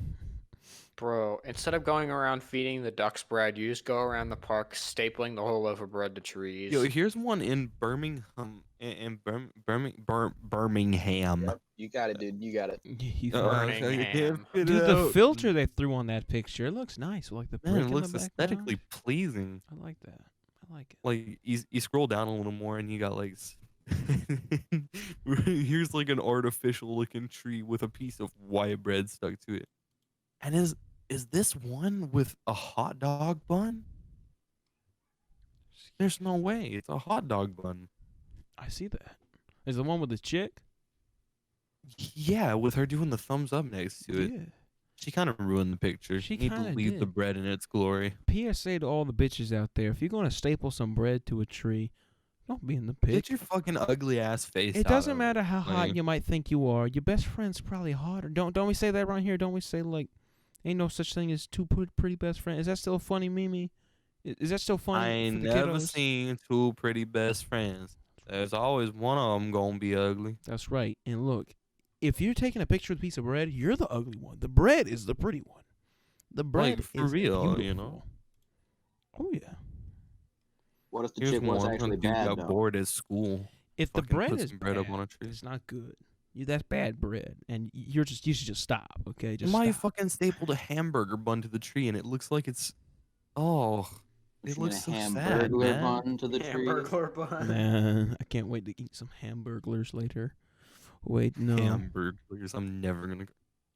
Bro, instead of going around feeding the ducks bread, you just go around the park stapling the whole loaf of bread to trees. Yo, here's one in Birmingham. Birmingham. Yep, you got it, dude. You got it. You Birmingham. Dude, the filter they threw on that picture, it looks nice. Like the brick Man, it in looks the aesthetically background. pleasing. I like that. I like it. Like you scroll down a little more and you got like here's like an artificial looking tree with a piece of white bread stuck to it. And is this one with a hot dog bun? There's no way. It's a hot dog bun. I see that. Is the one with the chick? Yeah, with her doing the thumbs up next to it. Yeah. She kind of ruined the picture. She Need to kinda leave the did. bread in its glory. PSA to all the bitches out there: if you're gonna staple some bread to a tree, don't be in the pic. Get your fucking ugly ass face It out doesn't of matter it. how hot Like, you might think you are. Your best friend's probably hotter. Don't we say that around here? Don't we say like, ain't no such thing as two pretty best friends? Is that still funny, Mimi? Is that still I funny ain't for the never kiddos? seen two pretty best friends. There's always one of them gonna be ugly. That's right. And look, if you're taking a picture with a piece of bread, you're the ugly one. The bread is the pretty one. The bread Like, for is real, beautiful. you know? Oh yeah. What if the Here's chick was one actually dude bad got though? bored at school. If the Fucking bread put is some bread bad, up on a tree. it's not good. That's bad bread, and you should just stop. Okay, just Somebody stop. fucking stapled a hamburger bun to the tree, and it looks like it's. Oh, it Pushing looks a so sad, Hamburglar man. bun to the tree. Hamburglar bun. Man, I can't wait to eat some hamburglers later. Wait, no. Hamburgers. I'm never gonna.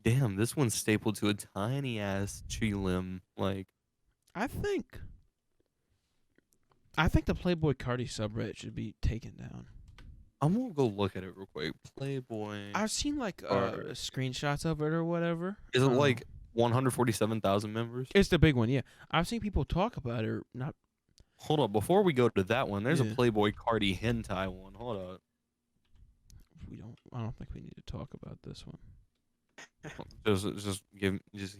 Damn, this one's stapled to a tiny ass tree limb. Like, I think the Playboy Cardi subreddit should be taken down. I'm gonna go look at it real quick. Playboy. I've seen like Or- screenshots of it or whatever. Is it like 147,000 members? It's the big one, yeah. I've seen people talk about it. Or not. Hold up, before we go to that one, there's Yeah. a Playboy Cardi hentai one. Hold up. I don't think we need to talk about this one. Just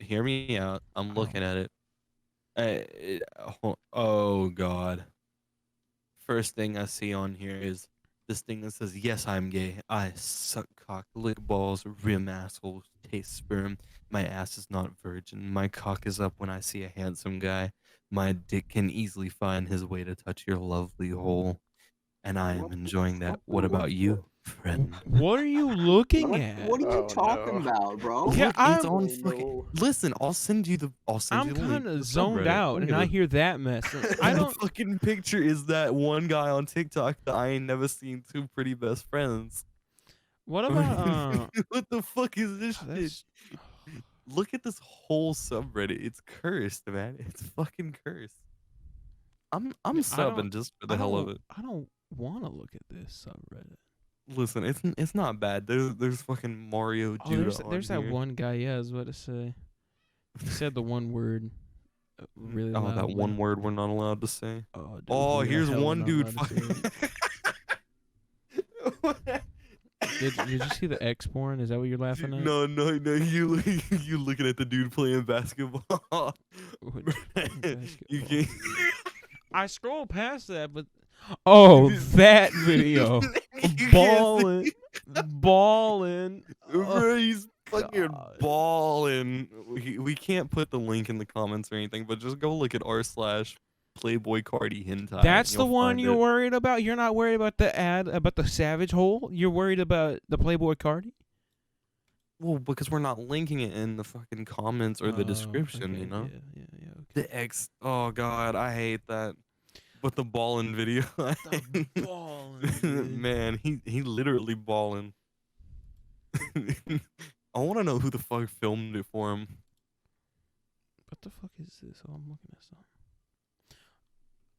hear me out. I'm Oh. looking at it. Oh God. First thing I see on here is this thing that says, "Yes, I'm gay. I suck cock, lick balls, rim assholes, taste sperm. My ass is not virgin. My cock is up when I see a handsome guy. My dick can easily find his way to touch your lovely hole. And I am What the enjoying that. fuck? What about you, friend?" What are you looking What, at? what are you Oh, talking no. about, bro? Yeah, Look, it's I'm- on Oh, fucking. no. Listen, I'll send you the I'm link to kind the of zoned subreddit. out, Look and at I it. hear that mess. I And don't. The fucking picture is that one guy on TikTok that I ain't never seen two pretty best friends. What about What the fuck is this shit? that's- Look at this whole subreddit. It's cursed, man. It's fucking cursed. I'm Yeah, I subbing don't- just for the hell of it. I don't want to look at this subreddit. Listen, it's not bad. There's fucking Mario Oh, Judah there's on that here. one guy. Yeah, I was about to say. He said the one word really Oh, loudly. that one word we're not allowed to say. Oh, dude, Oh, who the here's hell we're one not dude. allowed to say it? Did you see the X porn? Is that what you're laughing at? No. You looking at the dude playing basketball. What- You basketball? can't. I scrolled past that, but that video, You can't see- balling. Bro, he's fucking God. balling. We can't put the link in the comments or anything, but just go look at r/Playboy Cardi hentai. That's and the you'll one find you're it. worried about? You're not worried about the ad, about the Savage Hole? You're worried about the Playboy Cardi? Well, because we're not linking it in the fucking comments or the description, okay, you know? Yeah, okay. The X. Oh, God, I hate that. But the ballin' video. The ballin', dude. Man, he literally balling. I want to know who the fuck filmed it for him. What the fuck is this? Oh, I'm looking at something.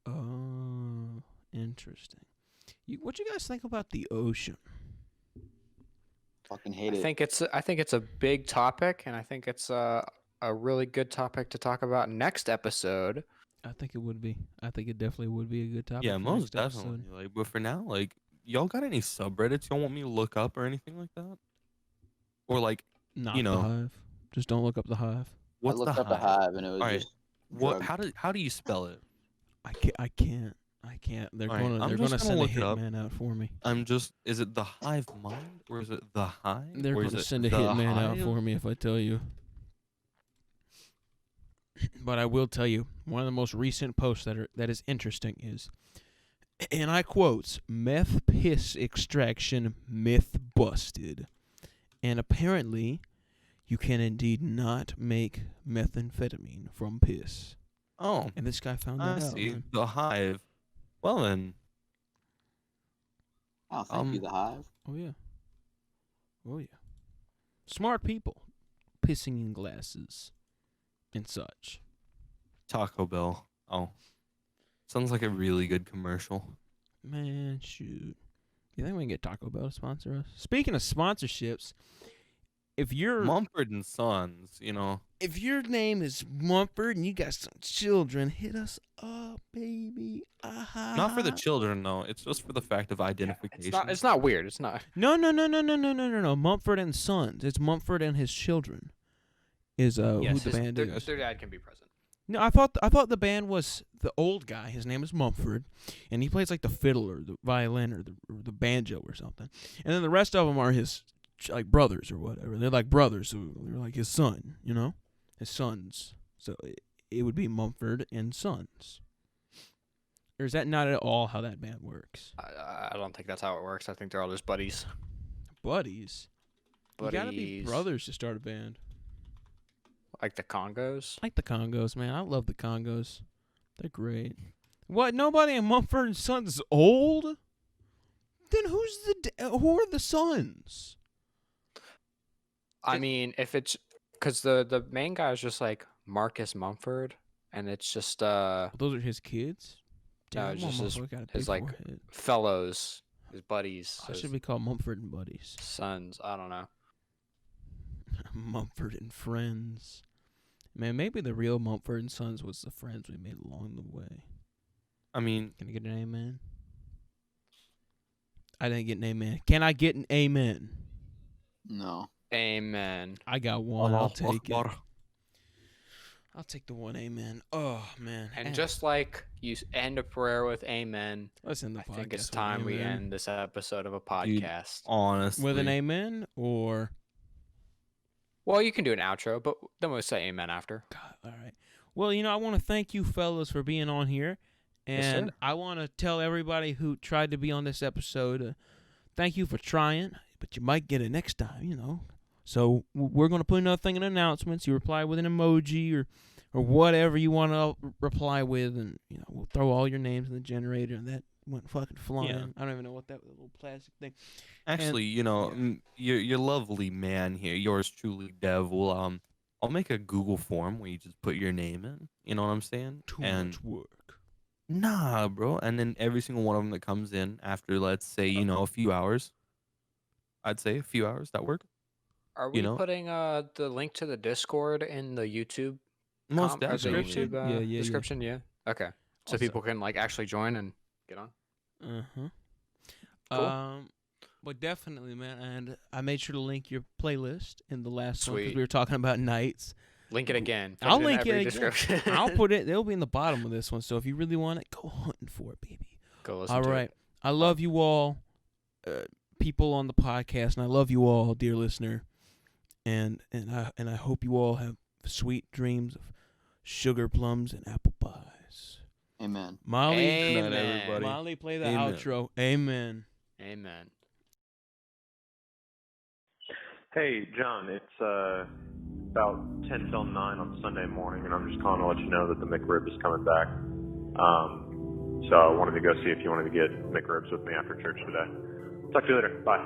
Oh, interesting. What you guys think about the ocean? Fucking hate I it. think it's a big topic, and I think it's a really good topic to talk about next episode. I think it would be. I think it definitely would be a good topic. Yeah, for most next episode. definitely. Like, but for now, like, y'all got any subreddits y'all want me to look up or anything like that? Or like, Not you know, the Hive. Just don't look up the Hive. what's I looked the up the hive and it was All right, just what? drug. How do you spell it? I can't. They're All right, gonna I'm they're just gonna gonna send a look it up. hitman out for me. Is it the Hive Mind or is it the Hive? They're or is gonna it send a the hitman out Hive? for me if I tell you. But I will tell you, one of the most recent posts that is interesting is, and I quotes, "Meth piss extraction myth busted," and apparently, you can indeed not make methamphetamine from piss. Oh, And this guy found I that out. see. Man. The Hive. Well then, Oh, thank you, the hive. Oh yeah. Oh yeah. Smart people, pissing in glasses, and such. Taco Bell. Oh, sounds like a really good commercial. Man, shoot. You think we can get Taco Bell to sponsor us? Speaking of sponsorships, if Mumford and Sons, you know. if your name is Mumford and you got some children, hit us up, baby. Not for the children though. It's just for the fact of identification. It's not weird. It's not. No. Mumford and Sons. It's Mumford and his children. Is who the band is. Their dad can be present. No, I thought the band was the old guy. His name is Mumford, and he plays like the fiddle or the violin or the banjo or something. And then the rest of them are his like brothers or whatever. They're like brothers, so they're like his son, you know, his sons. So it would be Mumford and Sons. Or is that not at all how that band works? I don't think that's how it works. I think they're all just buddies. Buddies. You gotta be Buddies. brothers to start a band. Like the Congos. I like the Congos, man. I love the Congos. They're great. What? Nobody in Mumford and Sons is old? Then who are the sons? I mean, if it's because the main guy is just like Marcus Mumford, and it's just Those are his kids. No, Damn, it's just motherfucker got a his big like forehead. fellows, his buddies, I his should be called Mumford and Buddies. sons. I don't know. Mumford and Friends. Man, maybe the real Mumford and Sons was the friends we made along the way. I mean, Can I get an amen? I didn't get an amen. Can I get an amen? No. Amen. I got one. I'll Allahu take it. Akbar. I'll take the one amen. Oh, man. And just like you end a prayer with amen, let's end the I podcast think it's with time we amen. end this episode of a Dude, podcast. honestly. With an amen or... Well, you can do an outro, but then we'll say amen after. God, all right. Well, I want to thank you fellas for being on here. Yes, And sir. I want to tell everybody who tried to be on this episode, thank you for trying, but you might get it next time, So we're going to put another thing in announcements. You reply with an emoji or whatever you want to reply with, and we'll throw all your names in the generator, and that went fucking flying. Yeah. I don't even know what that little plastic thing. Actually, your lovely man here, yours truly, Dev, will I'll make a Google form where you just put your name in. You know what I'm saying? Too and much work. Nah, bro. And then every single one of them that comes in after, let's say, a few hours. I'd say a few hours. That work? Are we putting the link to the Discord in the YouTube Most or the definitely. YouTube Yeah. description? Yeah. Okay. So Also- people can like actually join and get on. Uh-huh. Cool. But definitely, man, and I made sure to link your playlist in the last one because Sweet. we were talking about nights. Link it again. Put I'll in link every it again. description. I'll put it. They'll be in the bottom of this one. So if you really want it, go hunting for it, baby. Go listen All to right. it. I love you all, people on the podcast, and I love you all, dear listener. and I hope you all have sweet dreams of sugar plums and apple pies. Amen. Molly, Amen. Good night, everybody. Molly, play the Amen. outro. Amen. Amen. Hey, John, it's about 10 till 9 on Sunday morning, and I'm just calling to let you know that the McRib is coming back. So I wanted to go see if you wanted to get McRibs with me after church today. Talk to you later. Bye.